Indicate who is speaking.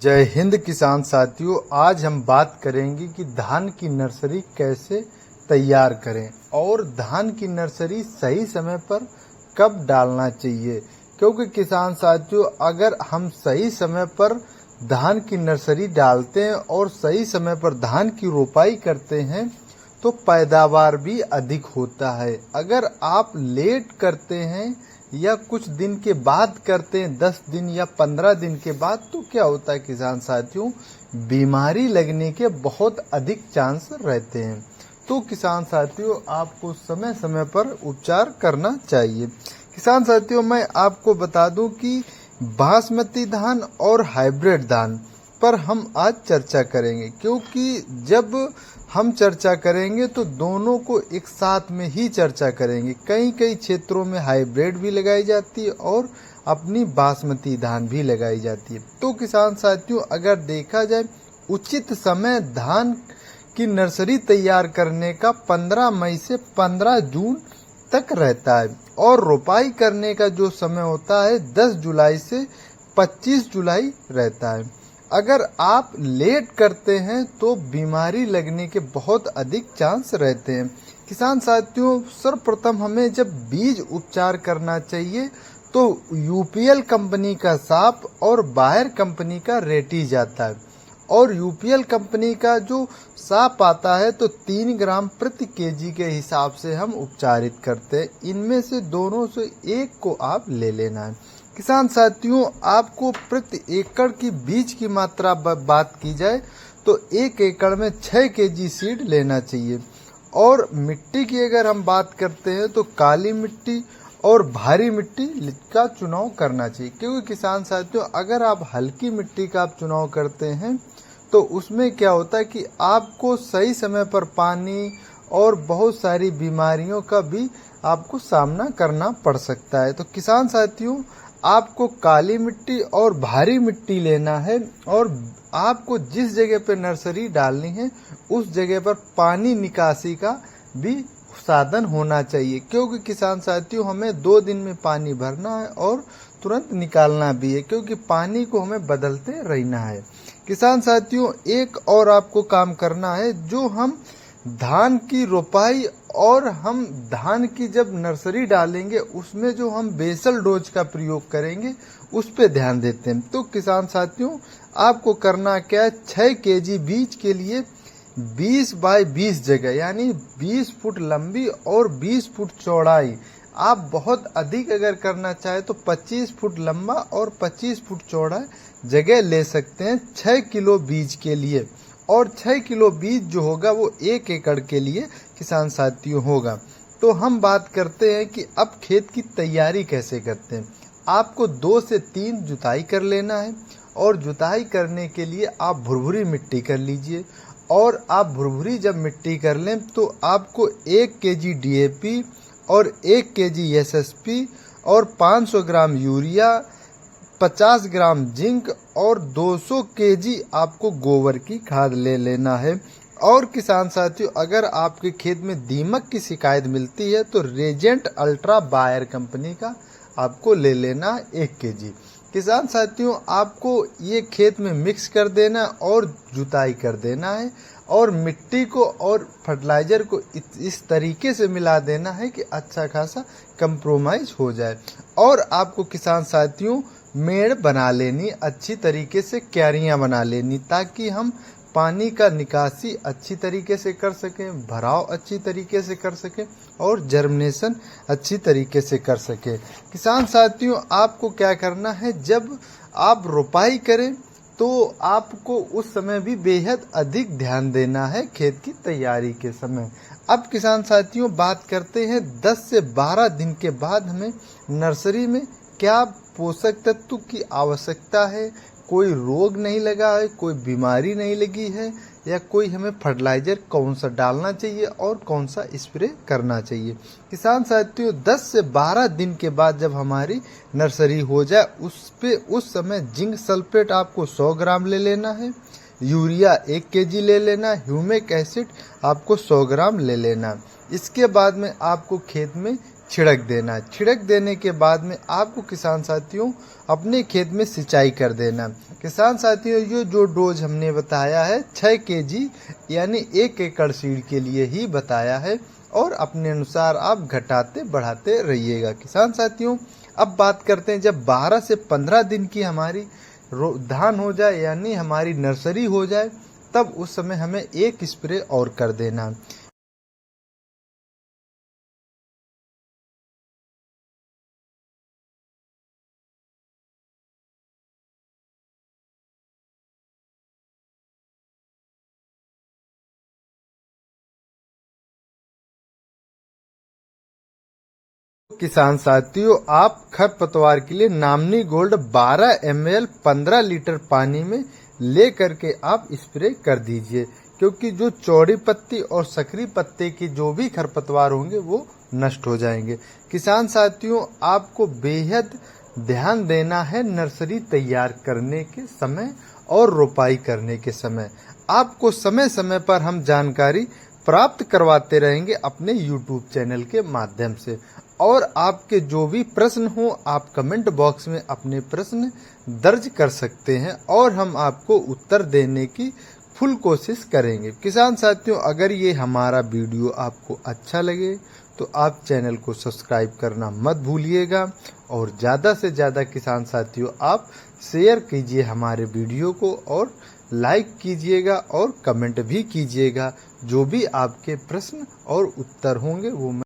Speaker 1: जय हिंद किसान साथियों। आज हम बात करेंगे कि धान की नर्सरी कैसे तैयार करें और धान की नर्सरी सही समय पर कब डालना चाहिए। क्योंकि किसान साथियों, अगर हम सही समय पर धान की नर्सरी डालते हैं और सही समय पर धान की रोपाई करते हैं तो पैदावार भी अधिक होता है। अगर आप लेट करते हैं या कुछ दिन के बाद करते हैं, 10 दिन या 15 दिन के बाद, तो क्या होता है किसान साथियों, बीमारी लगने के बहुत अधिक चांस रहते हैं। तो किसान साथियों, आपको समय समय पर उपचार करना चाहिए। किसान साथियों, मैं आपको बता दूं कि बासमती धान और हाइब्रिड धान पर हम आज चर्चा करेंगे, क्योंकि जब हम चर्चा करेंगे तो दोनों को एक साथ में ही चर्चा करेंगे। कई कई क्षेत्रों में हाइब्रिड भी लगाई जाती है और अपनी बासमती धान भी लगाई जाती है। तो किसान साथियों, अगर देखा जाए, उचित समय धान की नर्सरी तैयार करने का 15 मई से 15 जून तक रहता है और रोपाई करने का जो समय होता है 10 जुलाई से 25 जुलाई रहता है। अगर आप लेट करते हैं तो बीमारी लगने के बहुत अधिक चांस रहते हैं। किसान साथियों, सर्वप्रथम हमें जब बीज उपचार करना चाहिए तो यूपीएल कंपनी का साप और बायर कंपनी का रेटी जाता है। और यूपीएल कंपनी का जो साप आता है तो 3 ग्राम प्रति केजी के हिसाब से हम उपचारित करते हैं। इनमें से दोनों से एक को आप ले लेना है। किसान साथियों, आपको प्रति एकड़ की बीज की मात्रा बात की जाए तो 1 एकड़ में 6 केजी सीड लेना चाहिए। और मिट्टी की अगर हम बात करते हैं तो काली मिट्टी और भारी मिट्टी का चुनाव करना चाहिए। क्योंकि किसान साथियों, अगर आप हल्की मिट्टी का आप चुनाव करते हैं तो उसमें क्या होता है कि आपको सही समय पर पानी और बहुत सारी बीमारियों का भी आपको सामना करना पड़ सकता है। तो किसान साथियों, आपको काली मिट्टी और भारी मिट्टी लेना है और आपको जिस जगह पे नर्सरी डालनी है उस जगह पर पानी निकासी का भी साधन होना चाहिए। क्योंकि किसान साथियों, हमें 2 दिन में पानी भरना है और तुरंत निकालना भी है, क्योंकि पानी को हमें बदलते रहना है। किसान साथियों, एक और आपको काम करना है, जो हम धान की रोपाई और हम धान की जब नर्सरी डालेंगे उसमें जो हम बेसल डोज का प्रयोग करेंगे उस पे ध्यान देते हैं। तो किसान साथियों, आपको करना क्या है, 6 केजी बीज के लिए 20 बाय 20 जगह, यानी 20 फुट लंबी और 20 फुट चौड़ाई, आप बहुत अधिक अगर करना चाहे तो 25 फुट लंबा और 25 फुट चौड़ा जगह ले सकते हैं 6 किलो बीज के लिए। और 6 किलो बीज जो होगा वो 1 एकड़ के लिए किसान साथियों होगा। तो हम बात करते हैं कि अब खेत की तैयारी कैसे करते हैं। आपको 2 से 3 जुताई कर लेना है और जुताई करने के लिए आप भुरभुरी मिट्टी कर लीजिए। और आप भुरभुरी जब मिट्टी कर लें तो आपको 1 केजी डीएपी और 1 केजी एसएसपी और 500 ग्राम यूरिया, 50 ग्राम जिंक और 200 केजी आपको गोबर की खाद ले लेना है। और किसान साथियों, अगर आपके खेत में दीमक की शिकायत मिलती है तो रेजेंट अल्ट्रा बायर कंपनी का आपको ले लेना 1 केजी। किसान साथियों, आपको ये खेत में मिक्स कर देना और जुताई कर देना है और मिट्टी को और फर्टिलाइजर को इस तरीके से मिला देना है कि अच्छा खासा कंप्रोमाइज हो जाए। और आपको किसान साथियों मेड़ बना लेनी, अच्छी तरीके से क्यारियां बना लेनी, ताकि हम पानी का निकासी अच्छी तरीके से कर सकें, भराव अच्छी तरीके से कर सकें और जर्मिनेशन अच्छी तरीके से कर सकें। किसान साथियों, आपको क्या करना है, जब आप रोपाई करें तो आपको उस समय भी बेहद अधिक ध्यान देना है खेत की तैयारी के समय। अब किसान साथियों, बात करते हैं 10 से 12 दिन के बाद हमें नर्सरी में क्या पोषक तत्व की आवश्यकता है, कोई रोग नहीं लगा है, कोई बीमारी नहीं लगी है, या कोई हमें फर्टिलाइजर कौन सा डालना चाहिए और कौन सा स्प्रे करना चाहिए। किसान साथियों, 10 से 12 दिन के बाद जब हमारी नर्सरी हो जाए उस समय जिंक सल्फेट आपको 100 ग्राम ले लेना है, यूरिया 1 केजी ले लेना, ह्यूमिक एसिड आपको 100 ग्राम ले लेना। इसके बाद में आपको खेत में छिड़क देना। छिड़क देने के बाद में आपको किसान साथियों अपने खेत में सिंचाई कर देना। किसान साथियों ये जो डोज हमने बताया है 6 kg यानी 1 एकड़ सीड के लिए ही बताया है और अपने अनुसार आप घटाते बढ़ाते रहिएगा। किसान साथियों अब बात करते हैं जब 12 से 15 दिन की हमारी धान हो जाए यानी हमारी नर्सरी हो जाए तब उस समय हमें एक स्प्रे और कर देना। किसान साथियों आप खरपतवार के लिए नामनी गोल्ड 12 ml 15 लीटर पानी में ले करके आप स्प्रे कर दीजिए, क्योंकि जो चौड़ी पत्ती और सकरी पत्ते के जो भी खरपतवार होंगे वो नष्ट हो जाएंगे। किसान साथियों आपको बेहद ध्यान देना है नर्सरी तैयार करने के समय और रोपाई करने के समय। आपको समय समय पर हम जानकारी प्राप्त करवाते रहेंगे अपने YouTube चैनल के माध्यम से। और आपके जो भी प्रश्न हो आप कमेंट बॉक्स में अपने प्रश्न दर्ज कर सकते हैं और हम आपको उत्तर देने की फुल कोशिश करेंगे। किसान साथियों अगर ये हमारा वीडियो आपको अच्छा लगे तो आप चैनल को सब्सक्राइब करना मत भूलिएगा और ज़्यादा से ज़्यादा किसान साथियों आप शेयर कीजिए हमारे वीडियो को और लाइक कीजिएगा और कमेंट भी कीजिएगा। जो भी आपके प्रश्न और उत्तर होंगे वो